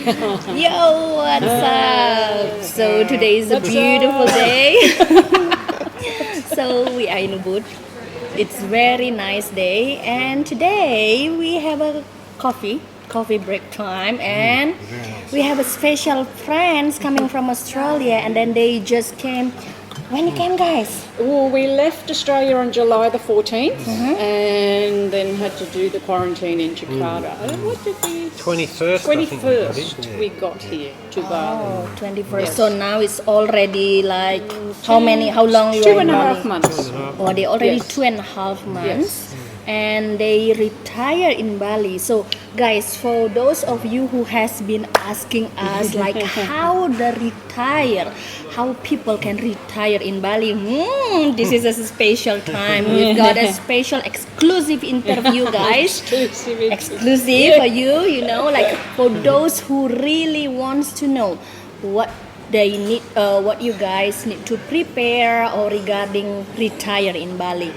Yo, what's up? So today is a beautiful day. So we are in Ubud. It's very nice day, and today we have a coffee break time, and we have a special friends coming from Australia, and then they just came. When you came, guys? Well, we left Australia on July the 14th and then had to do the quarantine in Jakarta. What did we... 21st, 21st we got here to Bali. Oh, 21st. Yes. So now it's already like how long you are in 2.5 Bali? months. Oh, they already Yes. 2.5 months. And they retire in Bali. So guys, for those of you who has been asking us like how people can retire in Bali, this is a special time. We've got a special exclusive interview, guys. Exclusive for you, like for those who really wants to know what they need, what you guys need to prepare or regarding retire in Bali.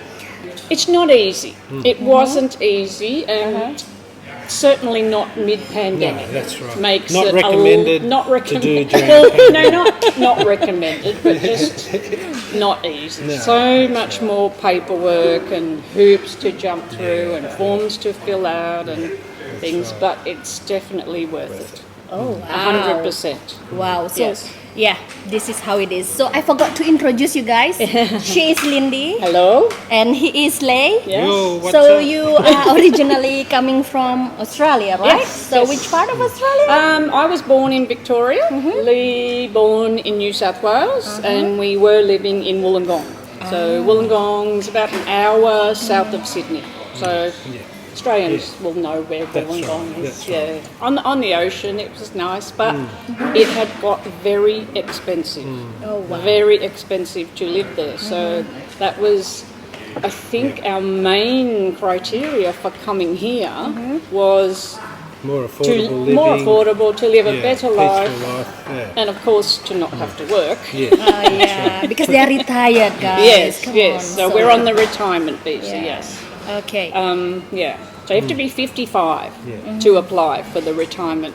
It's not easy. It wasn't easy, and certainly not mid-pandemic. No, that's right. Makes not it recommended to do during not recommended, but just not easy. No. So much more paperwork and hoops to jump through and forms to fill out and things, but it's definitely worth it. Oh, wow. 100%. Wow. So, Yes. yeah, this is how it is. So, I forgot to introduce you guys. She is Lindy. Hello? And he is Lay. Yes. Yo, what's So, up? you are originally coming from Australia, right? Yes, So, yes. which part of Australia? I was born in Victoria, Lee born in New South Wales, and we were living in Wollongong. So Wollongong's about an hour south of Sydney. So Australians will know where That's Wollongong right, is. that's On the ocean, it was nice, but it had got very expensive. Oh, wow. Very expensive to live there. So that was, I think, our main criteria for coming here was more affordable living. more affordable, to live a better peaceful life, yeah. and of course to not have to work. Yeah. Yeah, because they are retired, guys. Yes, Come yes. on. So we're on the retirement visa. Yeah. Yes. Okay. Yeah. So you have to be 55 to apply for the retirement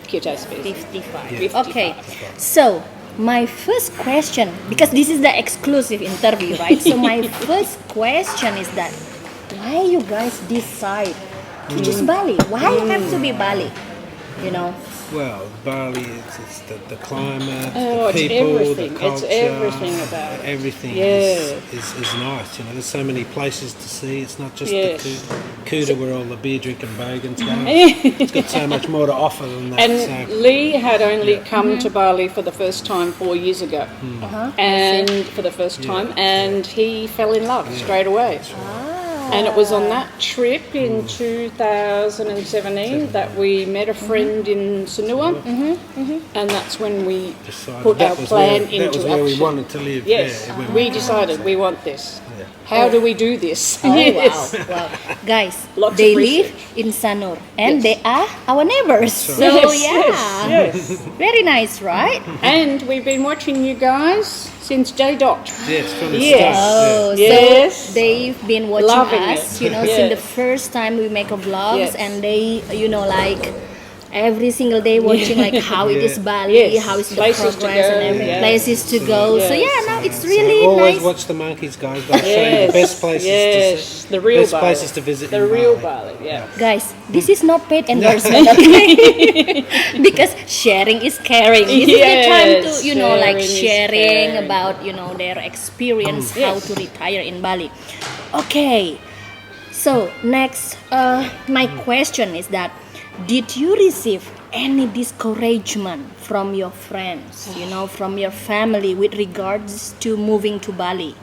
KITAS visa. 55. Yeah. 55. Okay. So, my first question, because this is the exclusive interview, right? So, my first question is that why you guys decide to choose Bali? Why it have to be Bali? Well, Bali, it's the climate, Oh, the it's people, everything. the culture. It's everything about it. Everything Yeah. is nice. There's so many places to see. It's not just Yes. the Kuta where all the beer drinking bogans go. It's got so much more to offer than that. And so. Lee had only come to Bali for the first time 4 years ago, and for the first time, and he fell in love straight away. And it was on that trip in 2017 that we met a friend in Sanua, and that's when we Decided put that our was plan where, into that was where we action. wanted to live. Yes, Yeah, when we decided we want this. Yeah. How do we do this? Oh, Yes. wow. Guys, Lots they of live research. in Sanur, and Yes. they are our neighbors. That's So, right. yeah. Yes. Very nice, right? And we've been watching you guys since day dot. Yes, from the Yes. start. Oh, Yes. so they've been watching Loving us, it. since the Yes. first time we make a vlogs, Yes. and they, like every single day watching like how it is Bali, Yes. how is the Places to progress go, and everything, yeah. places to go. So Yes. yeah, now it's So really always nice. watch TheMonkeys, guys. They'll show you the best places to see. The real best Bali. places to visit The in real Bali. Bali, yeah. Guys, this is not paid endorsement, okay? Because sharing is caring. This is the time to, Yes, sharing is sharing caring. about, their experience, how Yes. to retire in Bali. Okay, so next, my question is that, did you receive any discouragement from your friends, from your family with regards to moving to Bali?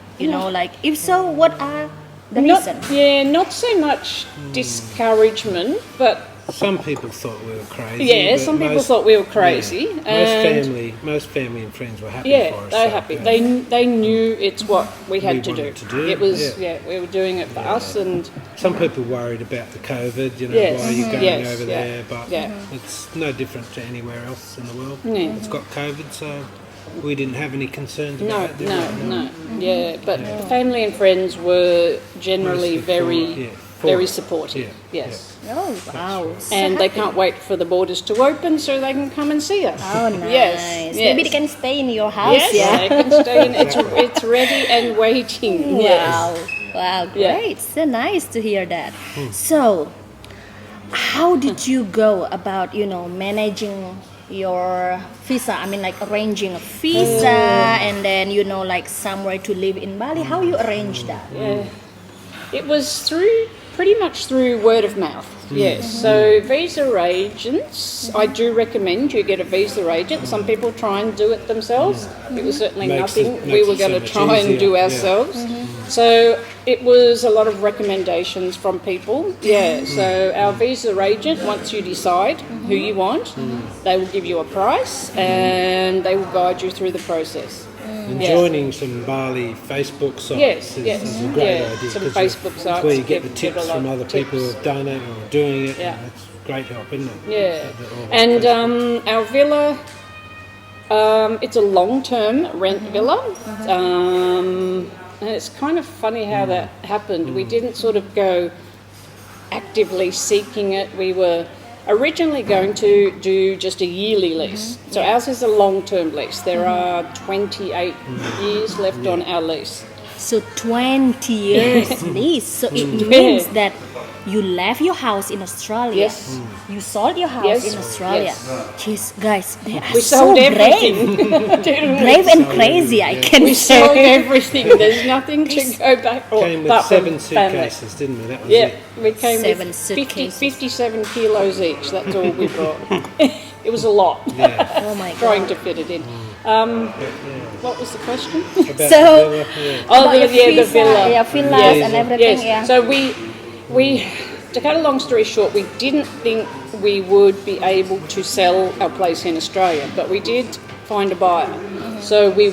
If so, what are the reasons? Not so much discouragement, but Some people thought we were crazy. yeah, but some people most- thought we were crazy. Yeah. Most family and friends were happy Yeah, for us. they're so, happy. yeah. They knew it's what we had We to do. wanted to do, It was yeah. we were doing it for us, and Some people worried about the COVID, Yes. why are you going Yes, over yeah, there? But yeah. it's no different to anywhere else in the world. Yeah. It's got COVID, so we didn't have any concerns no, about it. did we? no. Yeah, but family and friends were generally Mostly very for- yeah, very it. supportive. Yeah, Yes. Oh wow! So And they happy. can't wait for the borders to open so they can come and see us. Oh, nice. Yes, Maybe they yes. can stay in your house. Yes, Yeah. they can stay in. It's ready and waiting. Wow. Yes. Wow, Yeah. great. So nice to hear that. So, how did you go about, managing your visa? I mean, like arranging a visa and then, like somewhere to live in Bali. How you arrange that? Yeah. It was pretty much through word of mouth. Yes. So visa agents, I do recommend you get a visa agent. Some people try and do it themselves. It was certainly nothing we were going to try and do ourselves. So it was a lot of recommendations from people. Yeah. So our visa agent, once you decide who you want, they will give you a price and they will guide you through the process. And joining some Bali Facebook sites is a great idea. Some 'cause Facebook it's sites where you get the give a tips lot from of other people tips. who've done it or doing it. Yeah. And that's great help, isn't it? Yeah. All And Facebook. our villa, it's a long-term rent villa. And it's kind of funny how that happened. We didn't sort of go actively seeking it. We were originally going to do just a yearly lease. So ours is a long-term lease. There are 28 years left on our lease. So 20 years lease. So it means that you left your house in Australia. Yes. You sold your house Yes. in Australia. Yes. Jeez, guys, they are We so sold brave. everything. didn't we? Brave and crazy, I can We say. sold everything. There's nothing to go back. Came with apart from 7 family. suitcases, didn't we? That was Yeah, it. we came 7 with suitcases. 57 kilos each. That's all we brought. It was a lot. Yeah. Oh my Trying god. to fit it in. What was the question? About So- the villa, yeah. Oh, About your the visa, villa. yeah, villas and everything, Yes. yeah. So we, to cut a long story short, we didn't think we would be able to sell our place in Australia, but we did find a buyer. So we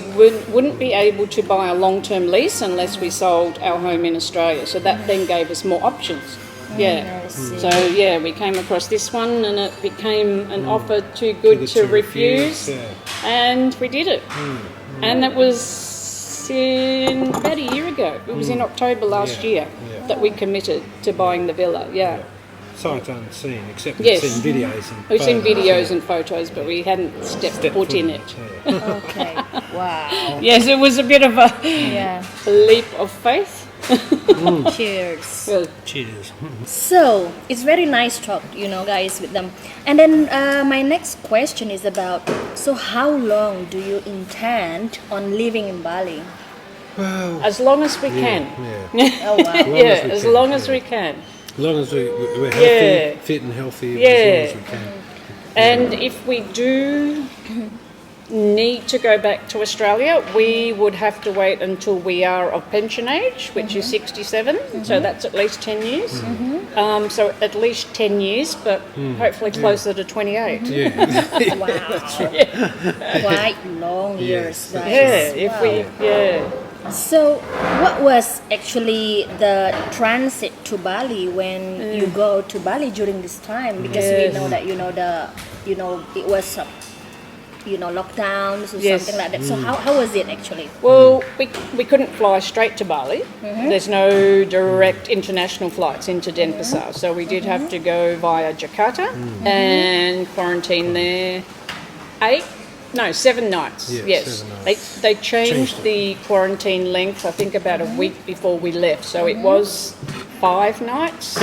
wouldn't be able to buy a long-term lease unless we sold our home in Australia. So that then gave us more options. Yeah. I see. So yeah, we came across this one, and it became an offer too good to refuse, yeah. and we did it. And it was in about a year ago. It was in October last Yeah, year yeah. that we committed to buying the villa. Yeah. Sight unseen, except Yes. we've seen videos and We've seen photos, videos yeah. and photos, but we hadn't stepped Step foot in forward, it. yeah. Okay. Wow. Yes, it was a bit of a Yeah. leap of faith. Cheers. Well, Cheers. So it's very nice talk, guys, with them. And then my next question is about, so how long do you intend on living in Bali? Well, as long as we can. yeah. Oh wow. Yeah, as as we can, long as yeah. we can. As long as we're healthy, Yeah. fit and healthy, Yeah. as long as we can. And if we do need to go back to Australia, we would have to wait until we are of pension age, which is 67. So that's at least 10 years. So at least 10 years, but hopefully closer to 28. Yeah. Wow. Quite long years, guys. Yeah, if we, yeah. So, what was actually the transit to Bali when you go to Bali during this time? Because we Yes. know that it was lockdowns or Yes. something like that. So how was it actually? Well, we couldn't fly straight to Bali. There's no direct international flights into Denpasar, so we did have to go via Jakarta and quarantine there 7 nights. Yeah, yes, 7 nights. They changed the quarantine length, I think, about a week before we left. So it was 5 nights.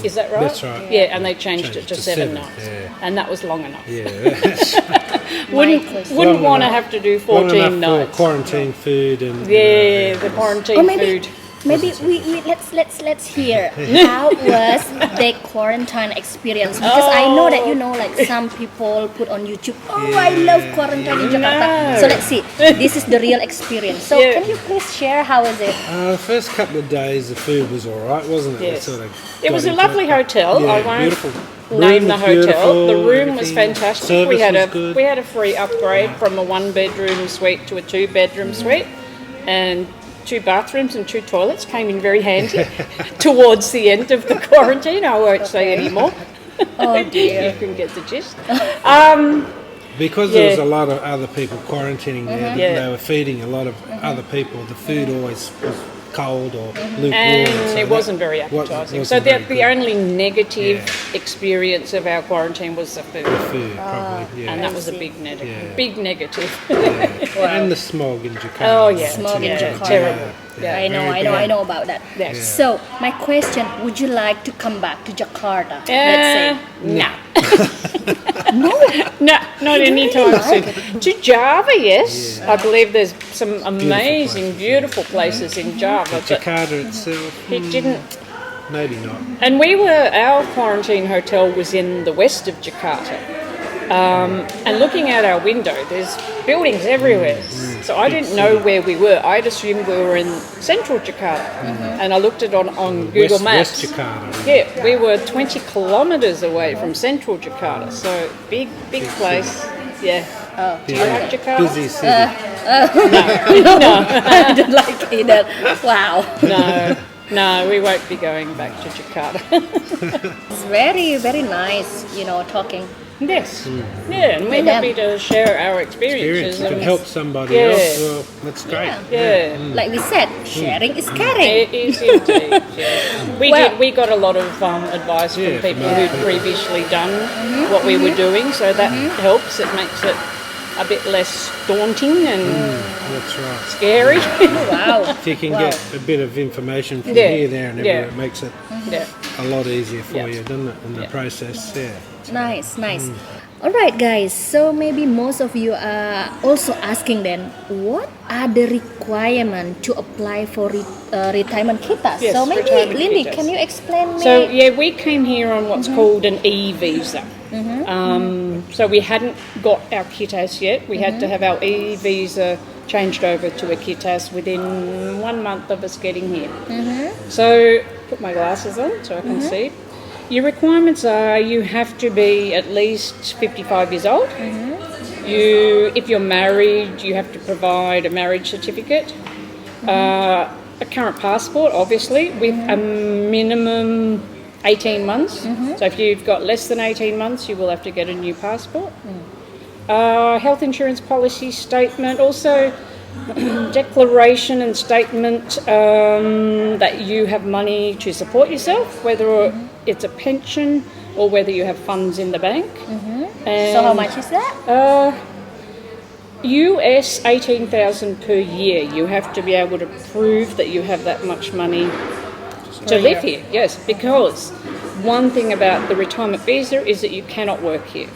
Is that right? That's right. Yeah, and they changed it to 7 nights, yeah. and that was long enough. Yeah, that's Wouldn't Long want to enough. have to do long 14 enough nights. for quarantine food and Yeah, the quarantine Or maybe food. maybe we let's hear how was the quarantine experience, because I know that like some people put on YouTube, I love quarantine in Jakarta. No. So let's see, this is the real experience. So Yeah. can you please share how was it? The first couple of days the food was all right, wasn't it? Yes. We It was got a into lovely hotel. Yeah, I won't beautiful. name the was hotel. beautiful, The room was everything. fantastic. Service We had was good. we had a free upgrade from a 1-bedroom suite to a 2-bedroom suite, and 2 bathrooms and 2 toilets came in very handy towards the end of the quarantine. I won't say any more. Oh You dear. can get the gist. Because there was Yeah. a lot of other people quarantining there, Yeah. they were feeding a lot of other people. The food always was cold or lukewarm. And so it that wasn't very appetising. So the only negative experience of our quarantine was the food. food, probably, And yeah. that was a big negative. Yeah. Big negative. And the smog in Jakarta. Oh, yeah. Smog in Jakarta. Terrible. Yeah. I know about that. Yeah. So my question: would you like to come back to Jakarta? Let's say. No. No, not anytime soon. To Java, yes. I believe there's some amazing, beautiful places in Java. But Jakarta itself, it didn't. maybe not. And our quarantine hotel was in the west of Jakarta. And looking out our window, there's buildings everywhere. So I didn't know where we were. I'd assumed we were in central Jakarta. And I looked at it on Google Maps. West Jakarta. Yeah, we were 20 kilometres away from central Jakarta. So big place. Yeah. Do you like Jakarta? Busy city. No. I don't like it. Wow. No, we won't be going back to Jakarta. It's very, very nice, talking. Yes. Yeah, and we're happy to share our experiences. You can and- help somebody Yeah. else, well, that's great. Yeah. Like we said, sharing is caring. It is indeed. Yeah. We got a lot of advice from people who'd previously done what we were doing, so that helps. It makes it a bit less daunting and That's right. scary. Wow. If you can get a bit of information from Yeah. here, there and everywhere, Yeah. it makes it Yeah. a lot easier for Yeah. you, doesn't it, in the process, Nice. All right, guys. So maybe most of you are also asking then, what are the requirements to apply for retirement kitas? Yes, so maybe, retirement Lindy, kitas. can you explain me? So we came here on what's called an e-visa. So we hadn't got our kitas yet. We had to have our e-visa changed over to a kitas within 1 month of us getting here. So put my glasses on so I can see. Your requirements are you have to be at least 55 years old. If you're married, you have to provide a marriage certificate, a current passport, obviously, with a minimum 18 months. So if you've got less than 18 months, you will have to get a new passport. Health insurance policy statement, also declaration and statement that you have money to support yourself, whether it's a pension or whether you have funds in the bank. So how much is that? US 18,000 per year. You have to be able to prove that you have that much money to live here. Yes, because one thing about the retirement visa is that you cannot work here.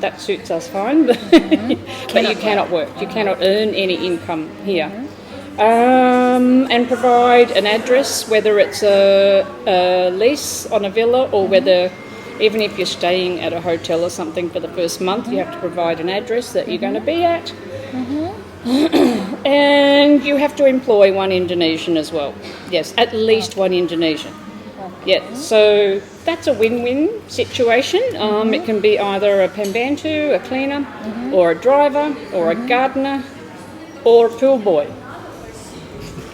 That suits us fine, but, but you cannot work. You cannot earn any income here. And provide an address, whether it's a lease on a villa or whether, even if you're staying at a hotel or something for the first month, you have to provide an address that you're going to be at. And you have to employ one Indonesian as well. Yes, at least one Indonesian. Yeah, so that's a win-win situation. It can be either a pembantu, a cleaner, or a driver, or a gardener, or a pool boy.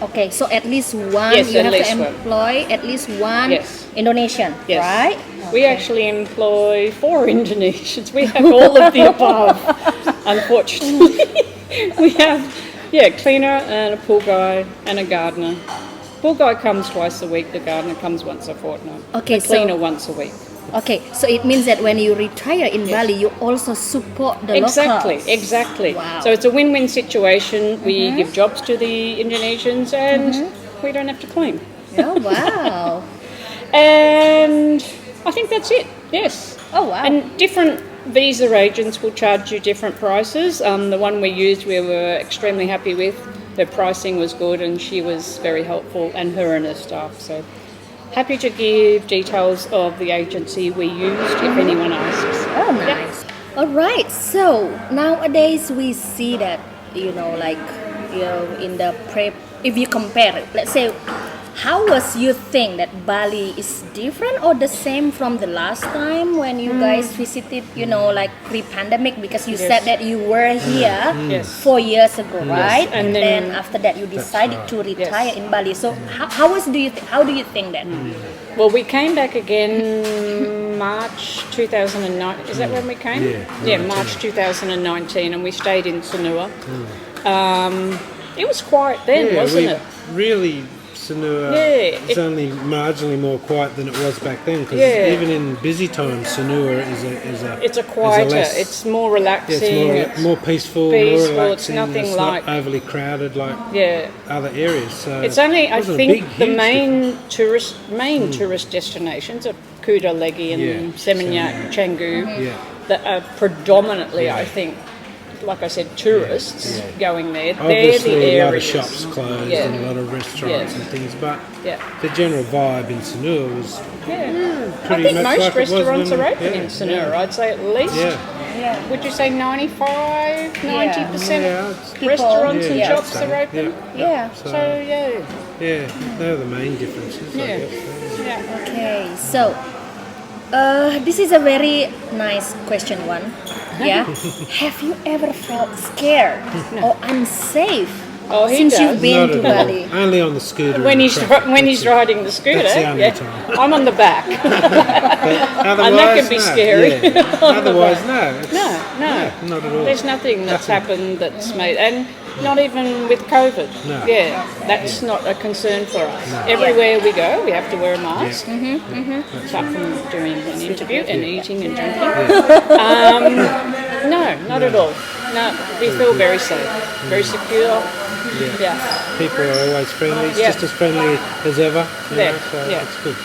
Okay, so at least one, Yes, you at have to least one. employ at least one Yes. Indonesian, Yes. right? We actually employ 4 Indonesians. We have all of the above, unfortunately. We have, cleaner and a pool guy and a gardener. Pool guy comes twice a week, the gardener comes once a fortnight. Okay, the cleaner once a week. Okay, so it means that when you retire in Bali, you also support the locals. Exactly. Wow. So it's a win-win situation. We give jobs to the Indonesians and we don't have to claim. Oh, wow. And I think that's it, yes. Oh, wow. And different visa agents will charge you different prices. The one we used we were extremely happy with. Her pricing was good and she was very helpful, and her and her staff. So happy to give details of the agency we used if anyone asks. Oh, nice. All right, so nowadays we see that, in the prep, if you compare it, let's say, how was you think that Bali is different or the same from the last time when you guys visited, pre-pandemic, because you said that you were here 4 years ago, right? And And then- then after that you decided to retire in Bali. So how do you think that? Well, we came back again March 2009. Is that when we came? Yeah, March 2019, and we stayed in Sanua. It was quiet then, wasn't it? Really, Sanur Yeah, is only marginally more quiet than it was back then. Because even in busy times, Sanur It's a quieter. less, It's more relaxing. it's more peaceful, more peaceful, relaxing. it's nothing it's like- not overly crowded like Yeah. other areas. So It's only, it I wasn't a think, big, the huge main tourist destinations are Kuta Legi and Yeah, Seminyak, Canggu, Yeah. that are predominantly, I think, like I said, tourists going there. They're Obviously, the a lot of areas. shops closed Yeah. and a lot of restaurants Yeah. and things, but Yeah. the general vibe in Sanur was Yeah. I pretty think much most like it was restaurants when- are open yeah, in Sanur. yeah. I'd say at least. Yeah, Yeah. Would you say 95, 90% Yeah, it's- restaurants and yeah, shops I'd say, are open? Yeah. So, yeah. yeah, they're the main differences. I Yeah. guess. Yeah. Okay, so this is a very nice question one. Yeah. Have you ever felt scared or unsafe Oh, he since does. you've been Not to at all. Bali? Only on the scooter. When and he's the traffic, when he's that's it. riding the scooter, That's the only yeah, time. I'm on the back. Otherwise, And that can be no. scary. Yeah. Otherwise, no. It's- No, not at all. there's nothing that's happened that's made, and not even with COVID. No. Yeah, that's not a concern for us. Everywhere we go, we have to wear a mask, apart from doing an interview and eating and drinking. No, not at all. No, we feel very safe, very secure. Yeah. People are always friendly. It's Yeah. just as friendly as ever. You Yeah, know, so yeah. it's good.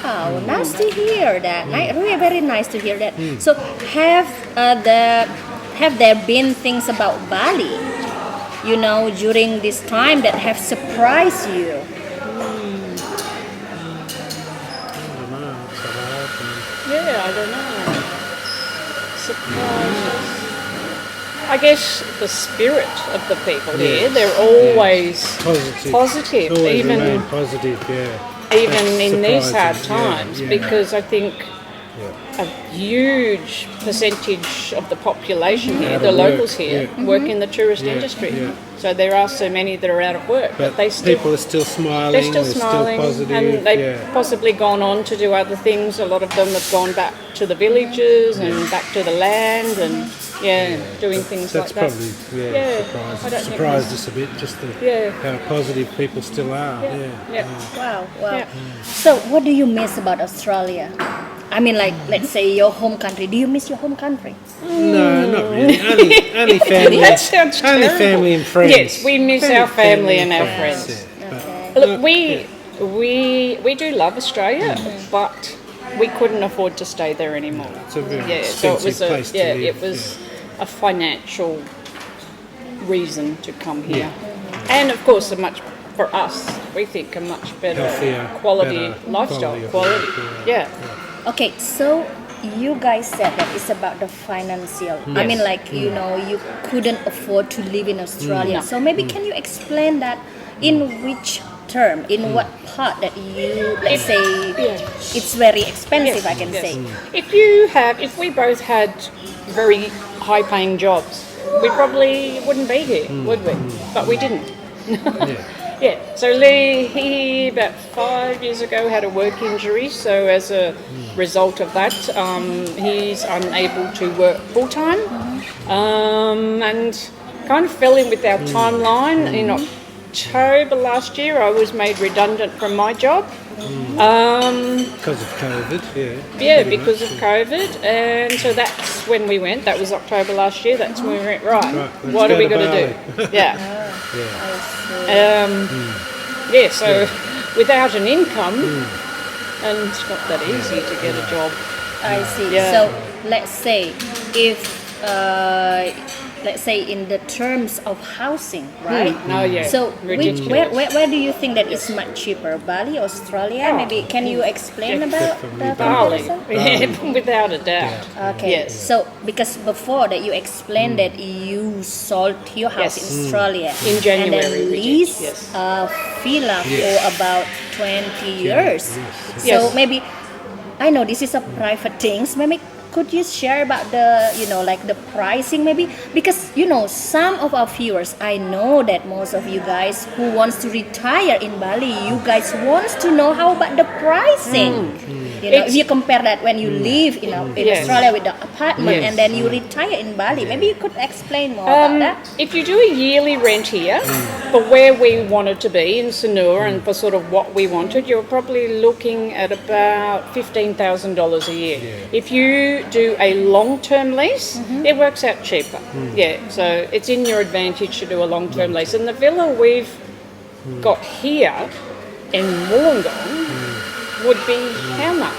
Wow, nice to hear that. Really, very nice to hear that. So, have there been things about Bali, you know, during this time that have surprised you? I don't know. It's a hard thing. Yeah, I don't know. Surprises. I guess the spirit of the people here, they're always positive, Always even remain positive, yeah. even That's in these hard surprising, times, yeah. because I think a huge percentage of the population here, Out the of work, locals here, yeah. work in the tourist Yeah, industry. yeah. So there are so many that are out of work, but they still people are still smiling. they're still smiling, positive. and they've possibly gone on to do other things. A lot of them have gone back to the villages and back to the land, and doing things That's like that. probably I don't think surprised us a bit. Just how positive people still are. Yeah. Wow, wow. Yeah. So, what do you miss about Australia? I mean, like, let's say your home country. Do you miss your home country? No, not really. Only family. That sounds only terrible. family and friends. Yes, we miss our family and our friends. Yeah. Okay. Look, we do love Australia, but we couldn't afford to stay there anymore. It's a very So it expensive was place to live. it was a financial reason to come here, and of course, for us, we think a much better Healthier, quality better lifestyle, quality of life, yeah. Okay, so you guys said that it's about the financial. I mean, like, you know, you couldn't afford to live in Australia. No. So maybe can you explain that in which term, in what part that you, let's say, it's very expensive, I can say. If we both had very high-paying jobs, we probably wouldn't be here, would we? But we didn't. Yeah, so Lee, he about 5 years ago had a work injury, so as a result of that, he's unable to work full-time, and kind of fell in with our timeline. In October last year, I was made redundant from my job. Because of COVID, Yeah, because of COVID, and so that's when we went. That was October last year. That's when we went, right, let's what go are we to going to do? Bali. Yeah. So without an income, and it's not that easy to get a job. I see. Yeah. So let's say if, let's say in the terms of housing, right? Oh yeah. So ridiculous. where do you think that is much cheaper? Bali, Australia? Maybe can you explain about the Bali, comparison? without a doubt. Okay. Yes. So because before that you explained that you sold your house Yes. in Australia In January and then we did, leased yes. a villa for about 20 years. So Yes. maybe I know this is a private things. Maybe could you share about the, you know, like the pricing maybe? Because, you know, some of our viewers, I know that most of you guys who wants to retire in Bali, you guys wants to know how about the pricing. You know, It's- if you compare that when you live in Yes. Australia with the apartment Yes. and then you retire in Bali, maybe you could explain more about that. If you do a yearly rent here for where we wanted to be in Sanur and for sort of what we wanted, you're probably looking at about $15,000 a year. If you do a long-term lease, it works out cheaper. Yeah, so it's in your advantage to do a long-term lease. And the villa we've got here in Wollongong would be how much?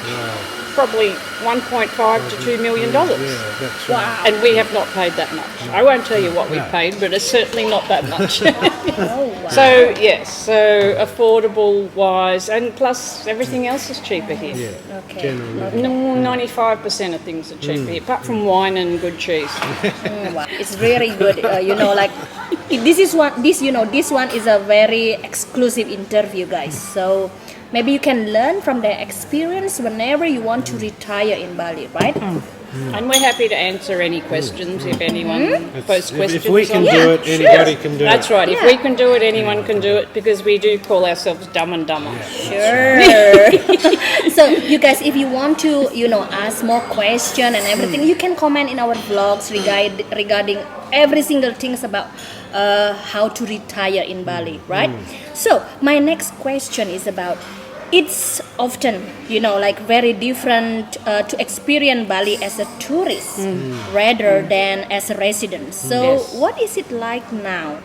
Probably $1.5 to $2 million. Yeah, that's right. Wow. And we have not paid that much. I won't tell you what we paid, but it's certainly not that much. Oh, wow. So yes, so affordable wise, and plus everything else is cheaper here. Yeah, Okay. generally. No, 95% of things are cheaper here, apart from wine and good cheese. Wow. It's really good. You know, like this one is a very exclusive interview, guys. So maybe you can learn from their experience whenever you want to retire in Bali, right? And we're happy to answer any questions if anyone posts questions. If we can on- do it, anybody can do That's it. right. If we can do it, anyone can do it, because we do call ourselves Dumb and Dumber. Sure. So you guys, if you want to, ask more question and everything, you can comment in our vlogs regarding every single things about how to retire in Bali, right? So my next question is about. It's often, like very different to experience Bali as a tourist rather than as a resident. So Yes. what is it like now?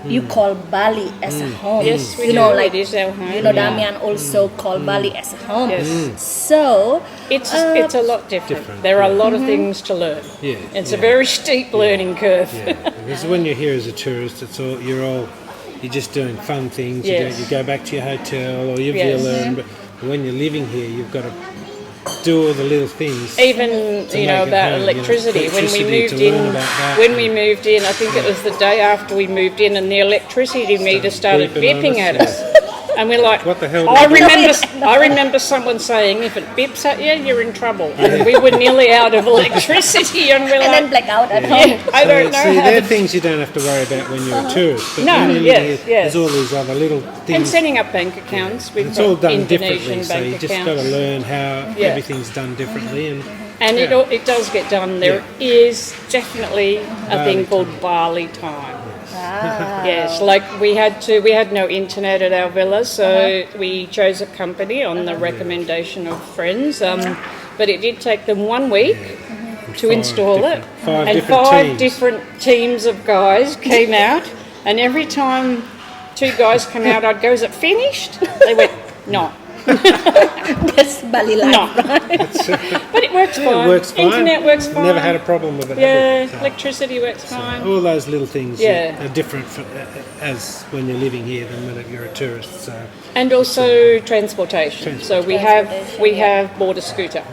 You call Bali as a home. Yes, we you do. know, like It is our home. Damian also call Bali as a home. Yes. So It's a lot different. There are a lot of things to learn. Yeah, It's a very steep learning curve. Yeah, because when you're here as a tourist, you're just doing fun things. Yes. You go back to your hotel or your Yes. villa, but when you're living here, you've got to do all the little things. Even make it about home, electricity. When we electricity, moved to in, learn about that. I think it was the day after we moved in, and the electricity meter started beeping beeping on at us, us. And we're like, What the hell I do we do? remember someone saying, if it beeps at you, you're in trouble. And we were nearly out of electricity, and we're and then like, blackout at home. yeah, I don't know See, how they're to. things you don't have to worry about when you're a tourist. But No, when you're yes, living here, yes. there's all these other little And things. setting up bank accounts. We've It's all got done Indonesian differently, so you bank just got to accounts. learn how Yeah. everything's done differently. And it does get done. There is definitely a thing Bali called Bali time. Wow. Yes, like we had no internet at our villa, so we chose a company on the recommendation of friends. But it did take them 1 week to install it, and five different teams of guys came out. And every time 2 guys come out, I'd go, "Is it finished?" They went, "No." That's Bali life. No, but it works fine. It works fine. Internet works fine. Never had a problem with it. Yeah, have we? electricity works fine. All those little things Yeah. are different as when you're living here than when you're a tourist. So And also transportation. So we have bought a scooter.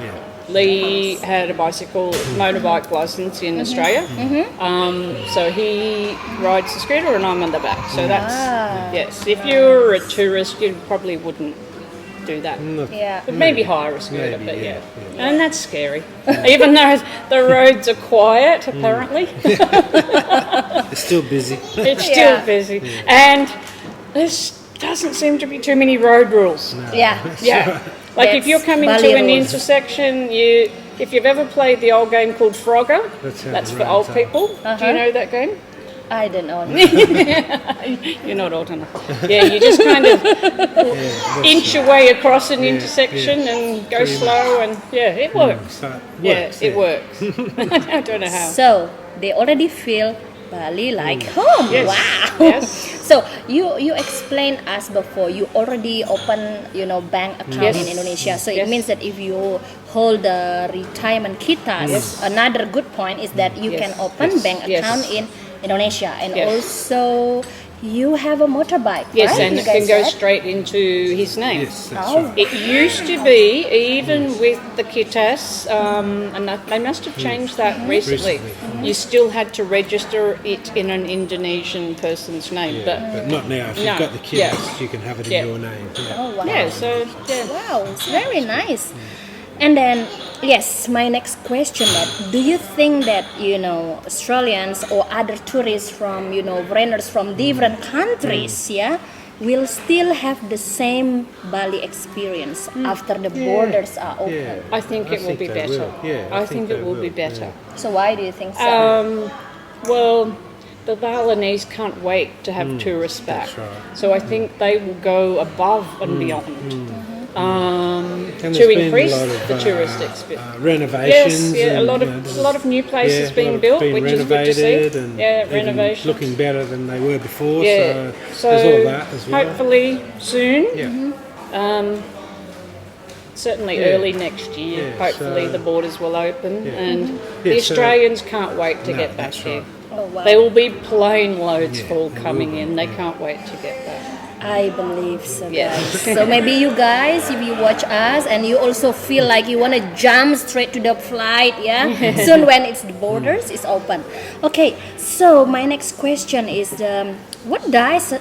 Lee had a motorbike license in Australia. So he rides the scooter and I'm on the back. So that's, yes, if you're a tourist, you probably wouldn't do that. Yeah. But maybe hire a scooter, Maybe, but yeah. And that's scary. Even though the roads are quiet, apparently, it's still busy. it's still Yeah. busy. And there doesn't seem to be too many road rules. Yeah. Yeah. Like if That's you're coming Bali to an rules. intersection, if you've ever played the old game called Frogger, That's how that's the for roads old are. people. Do you know that game? I don't know. You're not old enough. Yeah, you just kind of inch your way across an intersection and go slow, and it works. So it Yeah, works, it works. I don't know how. So they already feel Bali like home. Yes. Wow. Yes. So you explained us before you already open bank account Yes. in Indonesia. So it Yes. means that if you hold the retirement kitas, another good point is that you Yes. can open bank Yes. account in Indonesia, and Yes. also you have a motorbike. Yes, right? and You it can guys go said? straight into his name. Yes, that's Oh. right. It used to be, even with the kitas, and they must have changed that recently. You still had to register it in an Indonesian person's name. But not now. If No, you've got the kids, yeah. you can have it in Yeah. your name. Yeah. Oh wow. Yeah, so Wow, it's very nice. And then, yes, my next question: that do you think that Australians or other tourists from foreigners from different countries, will still have the same Bali experience after the borders are open. Yeah. I think it will be they better. will. Yeah, I think it will be better. So why do you think so? Well, the Balinese can't wait to have tourists back. that's right. So I think they will go above and beyond And to there's been increase a lot of, the tourist experience. renovations. Yes, yeah, and, a lot of new places being a lot built, being which is good to renovated see. and Yeah, even renovation. looking better than they were before. Yeah, So there's all that as well. hopefully soon. Yeah. Certainly Yeah. early next year. Yeah, hopefully so- the borders will open, and the Yeah, so- Australians can't wait to No, get back that's here. right. Oh wow! There will be plane loads Yeah, full there coming will be, in. They can't wait to get back. I believe so, Yeah. guys. So maybe you guys, if you watch us and you also feel like you want to jump straight to the flight, yeah, soon when it's the borders is open. Okay, so my next question is, what does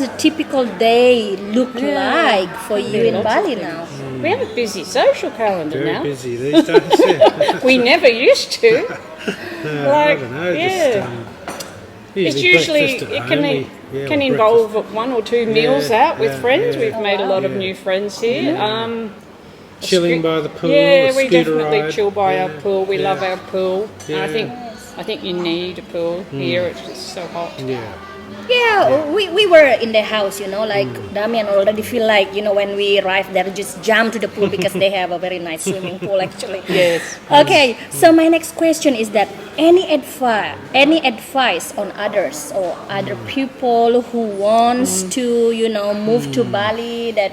a typical day look like for you in lots of Bali things. now? We have a busy social calendar Very now. busy these days. Yeah. We never used to. I don't know. It's usually usually breakfast at it home, can or involve one or two meals Yeah, out with yeah, friends. yeah. We've made a lot of Yeah. new friends here. chilling by the pool. Yeah, a we scooter definitely ride. chill by our Yeah, pool. We yeah, love our pool. And I Yeah. think you need a pool here. It's just so hot. Yeah. Yeah, we were in the house, you know, like Damian already feel like, you know, when we arrive there, just jump to the pool because they have a very nice swimming pool actually. Yes. Okay, so my next question is that any advice on others or other people who wants to, you know, move to Bali, that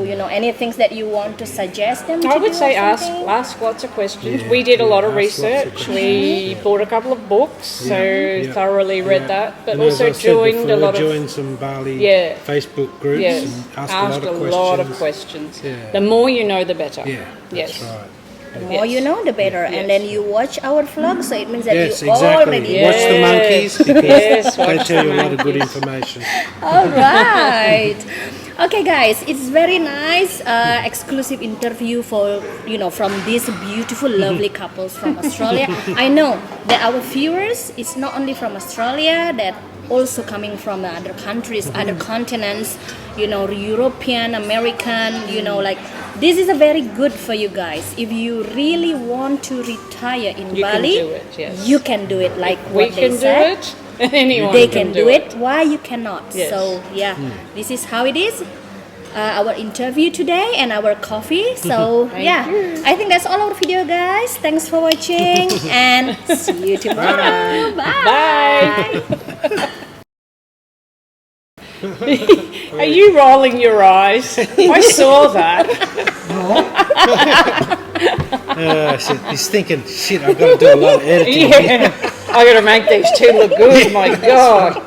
you know, any things that you want to suggest them to I would do say or something? ask lots of questions. Yeah, We did a lot of ask lots of research. questions. We bought a couple of books, so Yeah. thoroughly read Yeah. that. But And as also I said joined a before, lot of joined some Bali Yeah. Facebook groups yes, and asked asked a a lot lot of of questions. questions. Yeah. The more you know, the better. Yeah, Yes. that's right. The more Yes. you know, the better. And Yes. then you watch our vlog, so it means that Yes, you exactly. already Watch the Yes. monkeys because Yes, they watch tell the you a lot of good monkeys. information. All right. Okay, guys, it's very nice exclusive interview for, you know, from these beautiful, lovely couples from Australia. I know that our viewers is not only from Australia, that also coming from the other countries, other continents, you know, European, American, you know, like this is a very good for you guys. If you really want to retire in You can Bali, do it, yes. you can do it. Like We what they can do said. it. Anyone They can do it. Why you cannot? Yes. So yeah, this is how it is. Our interview today and our coffee. So yeah, I think that's all our video, guys. Thanks for watching and see you tomorrow. Bye. Are you rolling your eyes? I saw that. Shit, he's thinking, shit, I've got to do a lot of editing. Yeah. I got to make these two look good. My God.